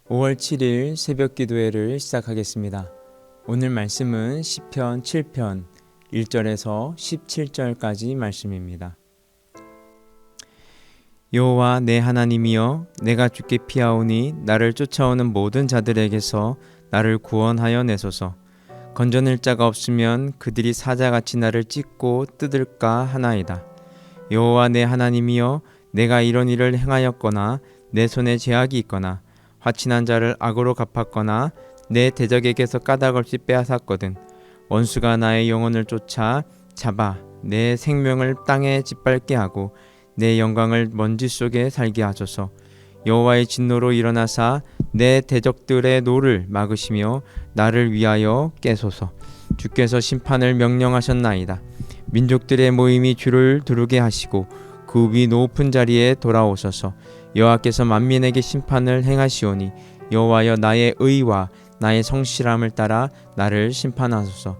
5월 7일 새벽 기도회를 시작하겠습니다. 오늘 말씀은 시편 7편 1절에서 17절까지 말씀입니다. 여호와 내 하나님이여, 내가 주께 피하오니 나를 쫓아오는 모든 자들에게서 나를 구원하여 내소서. 건져낼 자가 없으면 그들이 사자같이 나를 찢고 뜯을까 하나이다. 여호와 내 하나님이여, 내가 이런 일을 행하였거나 내 손에 죄악이 있거나 화친한 자를 악으로 갚았거나 내 대적에게서 까닭없이 빼앗았거든 원수가 나의 영혼을 쫓아 잡아 내 생명을 땅에 짓밟게 하고 내 영광을 먼지 속에 살게 하소서. 여호와의 진노로 일어나사 내 대적들의 노를 막으시며 나를 위하여 깨소서. 주께서 심판을 명령하셨나이다. 민족들의 모임이 주를 두르게 하시고 그 위 높은 자리에 돌아오소서. 여호와께서 만민에게 심판을 행하시오니 여호와여, 나의 의와 나의 성실함을 따라 나를 심판하소서.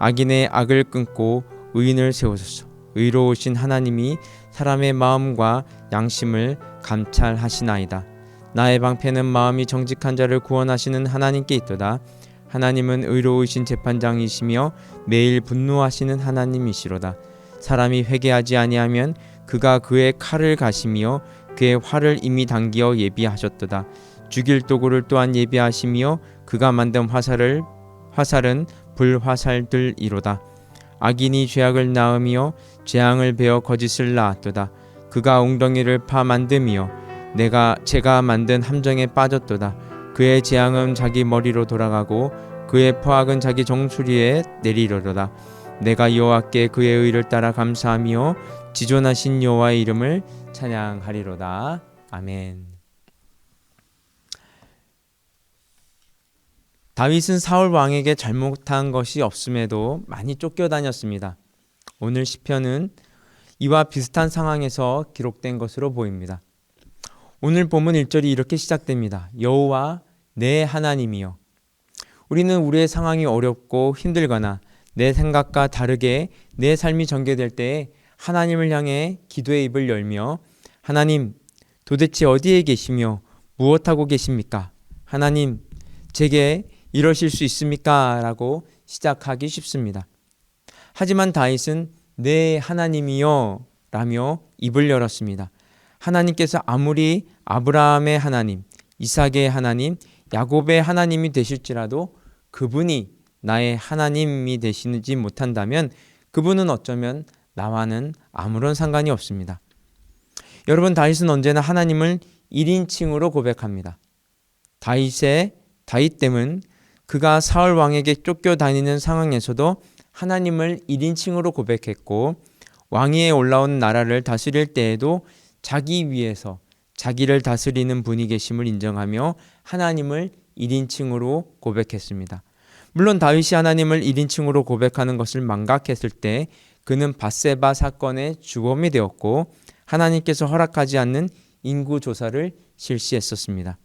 악인의 악을 끊고 의인을 세우소서. 의로우신 하나님이 사람의 마음과 양심을 감찰하시나이다. 나의 방패는 마음이 정직한 자를 구원하시는 하나님께 있도다. 하나님은 의로우신 재판장이시며 매일 분노하시는 하나님이시로다. 사람이 회개하지 아니하면 그가 그의 칼을 가시며 그의 활을 이미 당기어 예비하셨도다. 죽일 도구를 또한 예비하시며 그가 만든 화살은 불화살들이로다. 악인이 죄악을 낳으며 재앙을 베어 거짓을 낳았도다. 그가 웅덩이를 파 만듦이요 제가 만든 함정에 빠졌도다. 그의 재앙은 자기 머리로 돌아가고 그의 포악은 자기 정수리에 내리려도다. 내가 여호와께 그의 의를 따라 감사하며 지존하신 여호와의 이름을 찬양하리로다. 아멘. 다윗은 사울 왕에게 잘못한 것이 없음에도 많이 쫓겨다녔습니다. 오늘 시편은 이와 비슷한 상황에서 기록된 것으로 보입니다. 오늘 본문 1절이 이렇게 시작됩니다. 여호와 내 하나님이여. 우리는 우리의 상황이 어렵고 힘들거나 내 생각과 다르게 내 삶이 전개될 때에 하나님을 향해 기도의 입을 열며 하나님, 도대체 어디에 계시며 무엇하고 계십니까? 하나님, 제게 이러실 수 있습니까? 라고 시작하기 쉽습니다. 하지만 다윗은 내 하나님이여 라며 입을 열었습니다. 하나님께서 아무리 아브라함의 하나님, 이삭의 하나님, 야곱의 하나님이 되실지라도 그분이 나의 하나님이 되시지 못한다면 그분은 어쩌면 나와는 아무런 상관이 없습니다. 여러분, 다윗은 언제나 하나님을 1인칭으로 고백합니다. 다윗됨은 그가 사울 왕에게 쫓겨다니는 상황에서도 하나님을 1인칭으로 고백했고, 왕위에 올라온 나라를 다스릴 때에도 자기 위에서 자기를 다스리는 분이 계심을 인정하며 하나님을 1인칭으로 고백했습니다. 물론 다윗이 하나님을 1인칭으로 고백하는 것을 망각했을 때 그는 밧세바 사건의 주범이 되었고 하나님께서 허락하지 않는 인구조사를 실시했었습니다.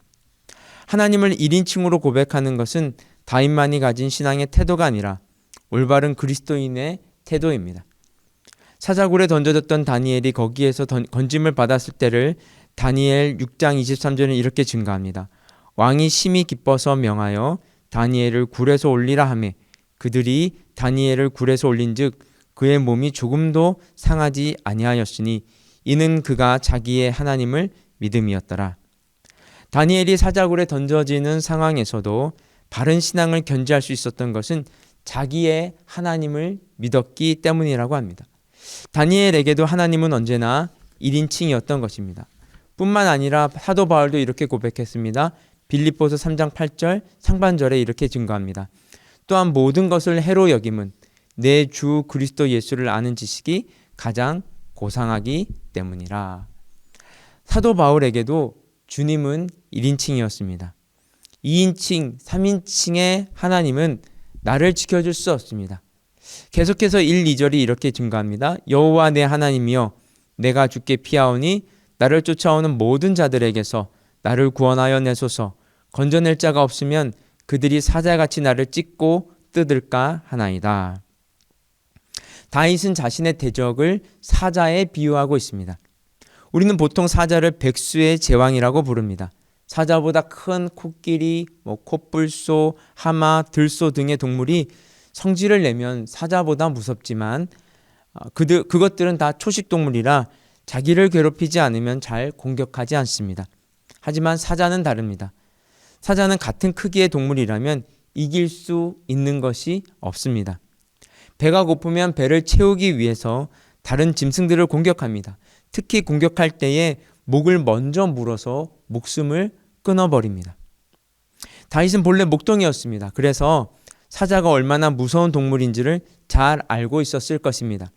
하나님을 1인칭으로 고백하는 것은 다윗만이 가진 신앙의 태도가 아니라 올바른 그리스도인의 태도입니다. 사자굴에 던져졌던 다니엘이 거기에서 건짐을 받았을 때를 다니엘 6장 23절은 이렇게 증가합니다. 왕이 심히 기뻐서 명하여 다니엘을 굴에서 올리라 하매 그들이 다니엘을 굴에서 올린즉 그의 몸이 조금도 상하지 아니하였으니 이는 그가 자기의 하나님을 믿음이었더라. 다니엘이 사자굴에 던져지는 상황에서도 바른 신앙을 견지할 수 있었던 것은 자기의 하나님을 믿었기 때문이라고 합니다. 다니엘에게도 하나님은 언제나 1인칭이었던 것입니다. 뿐만 아니라 사도 바울도 이렇게 고백했습니다. 빌립보서 3장 8절 상반절에 이렇게 증거합니다. 또한 모든 것을 해로 여김은 내 주 그리스도 예수를 아는 지식이 가장 고상하기 때문이라. 사도 바울에게도 주님은 1인칭이었습니다. 2인칭, 3인칭의 하나님은 나를 지켜줄 수 없습니다. 계속해서 1, 2절이 이렇게 증가합니다. 여호와 내 하나님이여, 내가 주께 피하오니 나를 쫓아오는 모든 자들에게서 나를 구원하여 내소서. 건져낼 자가 없으면 그들이 사자같이 나를 찢고 뜯을까 하나이다. 다윗은 자신의 대적을 사자에 비유하고 있습니다. 우리는 보통 사자를 백수의 제왕이라고 부릅니다. 사자보다 큰 코끼리, 코뿔소, 하마, 들소 등의 동물이 성질을 내면 사자보다 무섭지만 그것들은 다 초식 동물이라 자기를 괴롭히지 않으면 잘 공격하지 않습니다. 하지만 사자는 다릅니다. 사자는 같은 크기의 동물이라면 이길 수 있는 것이 없습니다. 배가 고프면 배를 채우기 위해서 다른 짐승들을 공격합니다. 특히 공격할 때에 목을 먼저 물어서 목숨을 끊어버립니다. 다윗은 본래 목동이었습니다. 그래서 사자가 얼마나 무서운 동물인지를 잘 알고 있었을 것입니다.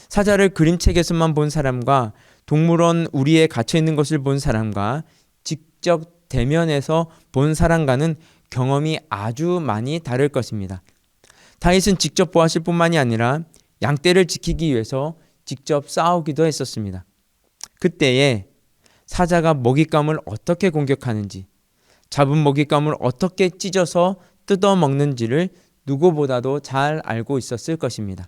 사자를 그림책에서만 본 사람과 동물원 우리에 갇혀 있는 것을 본 사람과 직접 대면해서 본 사람과는 경험이 아주 많이 다를 것입니다. 다윗은 직접 보았을 뿐만이 아니라 양떼를 지키기 위해서 직접 싸우기도 했었습니다. 그때에 사자가 먹잇감을 어떻게 공격하는지, 잡은 먹잇감을 어떻게 찢어서 뜯어먹는지를 누구보다도 잘 알고 있었을 것입니다.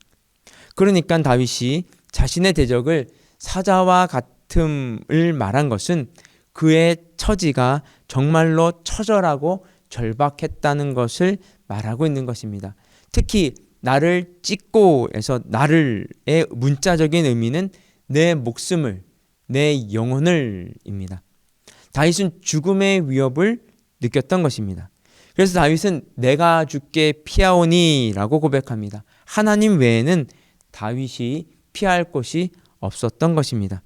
그러니까 다윗이 자신의 대적을 사자와 같음을 말한 것은 그의 처지가 정말로 처절하고 절박했다는 것을 말하고 있는 것입니다. 특히 나를 찢고에서 나를의 문자적인 의미는 내 목숨을, 내 영혼을입니다. 다윗은 죽음의 위협을 느꼈던 것입니다. 그래서 다윗은 내가 주께 피하오니 라고 고백합니다. 하나님 외에는 다윗이 피할 곳이 없었던 것입니다.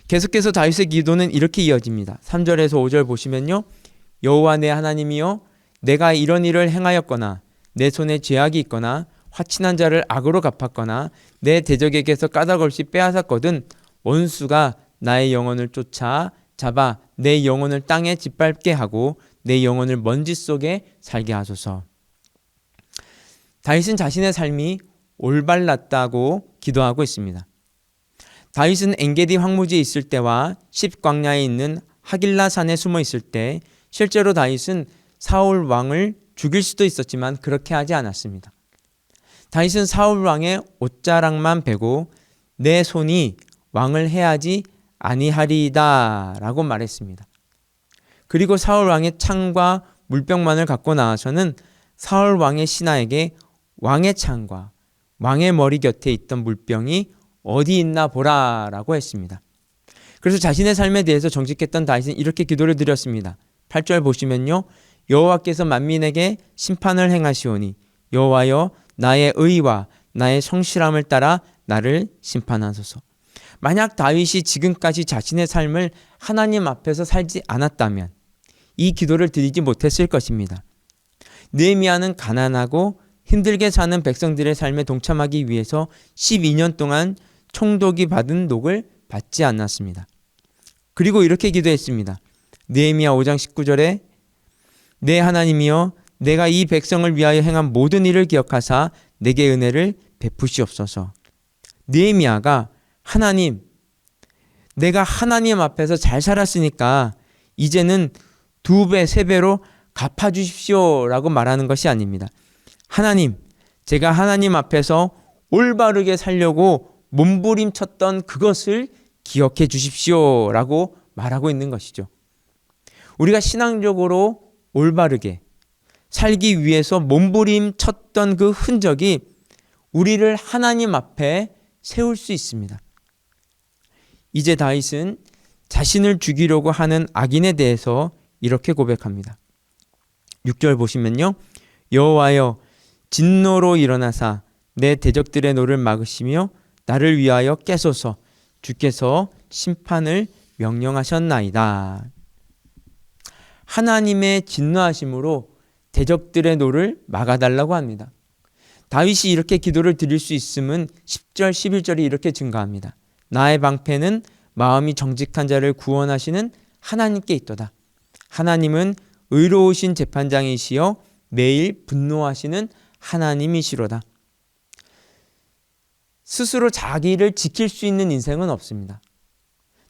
계속해서 다윗의 기도는 이렇게 이어집니다. 3절에서 5절 보시면요. 여호와 내 하나님이여, 내가 이런 일을 행하였거나 내 손에 죄악이 있거나 화친한 자를 악으로 갚았거나 내 대적에게서 까닭 없이 빼앗았거든 원수가 나의 영혼을 쫓아 잡아 내 영혼을 땅에 짓밟게 하고 내 영혼을 먼지 속에 살게 하소서. 다윗은 자신의 삶이 올바랐다고 기도하고 있습니다. 다윗은 엔게디 황무지에 있을 때와 십광야에 있는 하길라 산에 숨어 있을 때 실제로 다윗은 사울 왕을 죽일 수도 있었지만 그렇게 하지 않았습니다. 다윗은 사울 왕의 옷자락만 베고 내 손이 왕을 해하지 아니하리이다 라고 말했습니다. 그리고 사울 왕의 창과 물병만을 갖고 나와서는 사울 왕의 신하에게 왕의 창과 왕의 머리 곁에 있던 물병이 어디 있나 보라 라고 했습니다. 그래서 자신의 삶에 대해서 정직했던 다윗은 이렇게 기도를 드렸습니다. 8절 보시면요. 여호와께서 만민에게 심판을 행하시오니 여호와여 나의 의와 나의 성실함을 따라 나를 심판하소서. 만약 다윗이 지금까지 자신의 삶을 하나님 앞에서 살지 않았다면 이 기도를 드리지 못했을 것입니다. 느헤미야는 가난하고 힘들게 사는 백성들의 삶에 동참하기 위해서 12년 동안 총독이 받은 녹을 받지 않았습니다. 그리고 이렇게 기도했습니다. 느헤미야 5장 19절에 내 하나님이여 내가 이 백성을 위하여 행한 모든 일을 기억하사 내게 은혜를 베푸시옵소서. 느헤미야가 하나님, 내가 하나님 앞에서 잘 살았으니까 이제는 2배, 3배로 갚아주십시오 라고 말하는 것이 아닙니다. 하나님, 제가 하나님 앞에서 올바르게 살려고 몸부림쳤던 그것을 기억해 주십시오 라고 말하고 있는 것이죠. 우리가 신앙적으로 올바르게 살기 위해서 몸부림쳤던 그 흔적이 우리를 하나님 앞에 세울 수 있습니다. 이제 다윗은 자신을 죽이려고 하는 악인에 대해서 이렇게 고백합니다. 6절 보시면요. 여호와여 진노로 일어나사 내 대적들의 노를 막으시며 나를 위하여 깨소서. 주께서 심판을 명령하셨나이다. 하나님의 진노하심으로 대적들의 노를 막아달라고 합니다. 다윗이 이렇게 기도를 드릴 수 있음은 10절, 11절이 이렇게 증가합니다. 나의 방패는 마음이 정직한 자를 구원하시는 하나님께 있도다. 하나님은 의로우신 재판장이시여 매일 분노하시는 하나님이시로다. 스스로 자기를 지킬 수 있는 인생은 없습니다.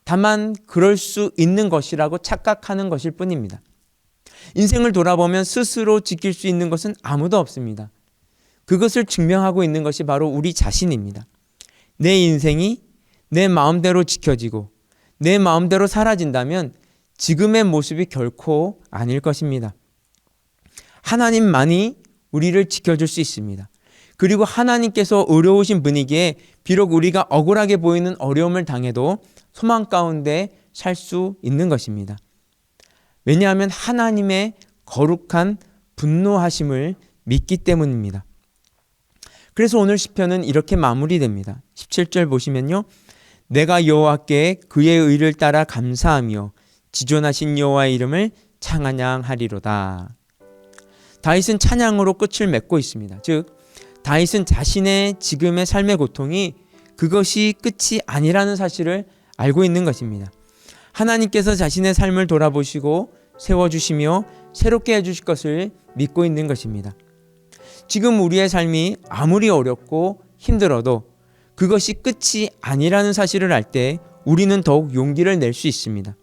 다만 그럴 수 있는 것이라고 착각하는 것일 뿐입니다. 인생을 돌아보면 스스로 지킬 수 있는 것은 아무도 없습니다. 그것을 증명하고 있는 것이 바로 우리 자신입니다. 내 인생이 내 마음대로 지켜지고 내 마음대로 사라진다면 지금의 모습이 결코 아닐 것입니다. 하나님만이 우리를 지켜줄 수 있습니다. 그리고 하나님께서 어려우신 분위기에 비록 우리가 억울하게 보이는 어려움을 당해도 소망 가운데 살 수 있는 것입니다. 왜냐하면 하나님의 거룩한 분노하심을 믿기 때문입니다. 그래서 오늘 시편은 이렇게 마무리됩니다. 17절 보시면요. 내가 여호와께 그의 의를 따라 감사하며 지존하신 여호와의 이름을 찬양하리로다. 다윗은 찬양으로 끝을 맺고 있습니다. 즉 다윗은 자신의 지금의 삶의 고통이 그것이 끝이 아니라는 사실을 알고 있는 것입니다. 하나님께서 자신의 삶을 돌아보시고 세워주시며 새롭게 해주실 것을 믿고 있는 것입니다. 지금 우리의 삶이 아무리 어렵고 힘들어도 그것이 끝이 아니라는 사실을 알 때 우리는 더욱 용기를 낼 수 있습니다.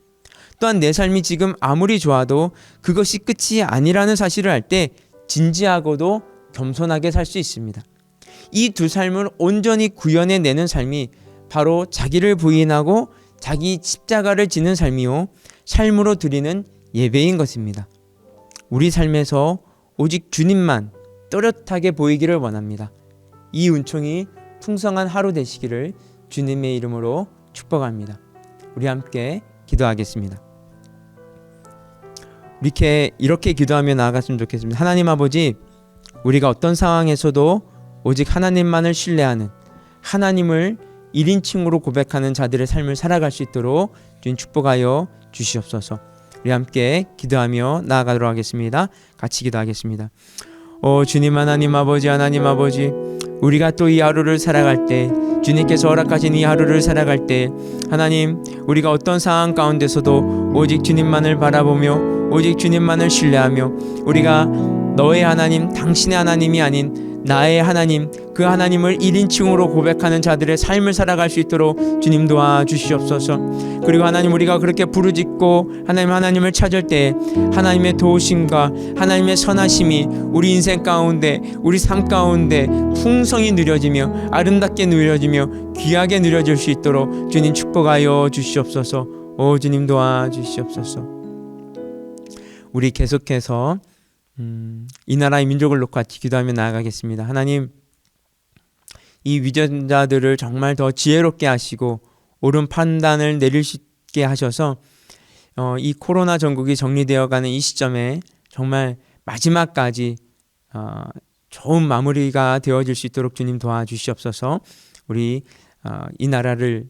또한 내 삶이 지금 아무리 좋아도 그것이 끝이 아니라는 사실을 알 때 진지하고도 겸손하게 살 수 있습니다. 이 두 삶을 온전히 구현해내는 삶이 바로 자기를 부인하고 자기 십자가를 지는 삶이요 삶으로 드리는 예배인 것입니다. 우리 삶에서 오직 주님만 또렷하게 보이기를 원합니다. 이 은총이 풍성한 하루 되시기를 주님의 이름으로 축복합니다. 우리 함께 기도하겠습니다. 이렇게 기도하며 나아갔으면 좋겠습니다. 하나님 아버지, 우리가 어떤 상황에서도 오직 하나님만을 신뢰하는, 하나님을 1인칭으로 고백하는 자들의 삶을 살아갈 수 있도록 주님 축복하여 주시옵소서. 우리 함께 기도하며 나아가도록 하겠습니다. 같이 기도하겠습니다. 주님 하나님 아버지, 우리가 또 이 하루를 살아갈 때, 주님께서 허락하신 이 하루를 살아갈 때 하나님, 우리가 어떤 상황 가운데서도 오직 주님만을 바라보며 오직 주님만을 신뢰하며 우리가 너의 하나님, 당신의 하나님이 아닌 나의 하나님, 그 하나님을 1인칭으로 고백하는 자들의 삶을 살아갈 수 있도록 주님 도와주시옵소서. 그리고 하나님, 우리가 그렇게 부르짖고 하나님을 찾을 때 하나님의 도우심과 하나님의 선하심이 우리 인생 가운데, 우리 삶 가운데 풍성히 누려지며 아름답게 누려지며 귀하게 누려질 수 있도록 주님 축복하여 주시옵소서. 주님 도와주시옵소서. 우리 계속해서 이 나라의 민족을 놓고 같이 기도하며 나아가겠습니다. 하나님, 이 위전자들을 정말 더 지혜롭게 하시고 옳은 판단을 내릴 수 있게 하셔서 이 코로나 전국이 정리되어가는 이 시점에 정말 마지막까지 좋은 마무리가 되어질 수 있도록 주님 도와주시옵소서. 우리 이 나라를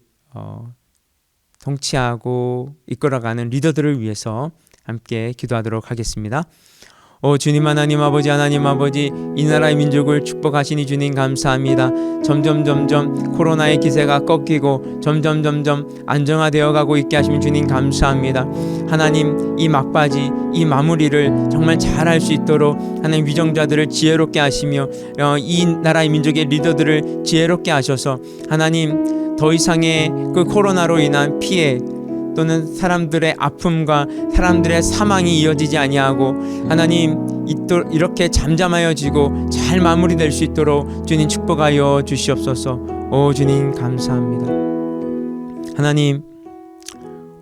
통치하고 이끌어가는 리더들을 위해서 함께 기도하도록 하겠습니다. 주님 하나님 아버지, 이 나라의 민족을 축복하시니 주님 감사합니다. 점점 코로나의 기세가 꺾이고 점점 안정화되어 가고 있게 하시면 주님 감사합니다. 하나님, 이 막바지, 이 마무리를 정말 잘할 수 있도록 하나님 위정자들을 지혜롭게 하시며 이 나라의 민족의 리더들을 지혜롭게 하셔서 하나님, 더 이상의 그 코로나로 인한 피해 또는 사람들의 아픔과 사람들의 사망이 이어지지 아니하고 하나님, 이렇게 잠잠하여지고 잘 마무리될 수 있도록 주님 축복하여 주시옵소서. 주님 감사합니다. 하나님,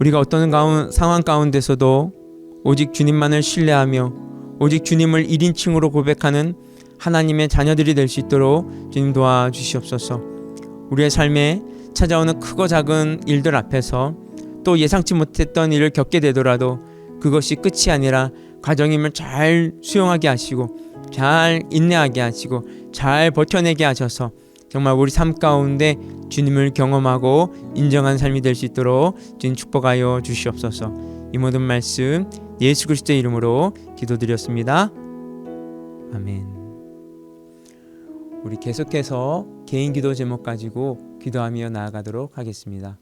우리가 어떤 상황 가운데서도 오직 주님만을 신뢰하며 오직 주님을 1인칭으로 고백하는 하나님의 자녀들이 될 수 있도록 주님 도와주시옵소서. 우리의 삶에 찾아오는 크고 작은 일들 앞에서 또 예상치 못했던 일을 겪게 되더라도 그것이 끝이 아니라 과정임을 잘 수용하게 하시고 잘 인내하게 하시고 잘 버텨내게 하셔서 정말 우리 삶 가운데 주님을 경험하고 인정한 삶이 될 수 있도록 주님 축복하여 주시옵소서. 이 모든 말씀 예수 그리스도의 이름으로 기도드렸습니다. 아멘. 우리 계속해서 개인 기도 제목 가지고 기도하며 나아가도록 하겠습니다.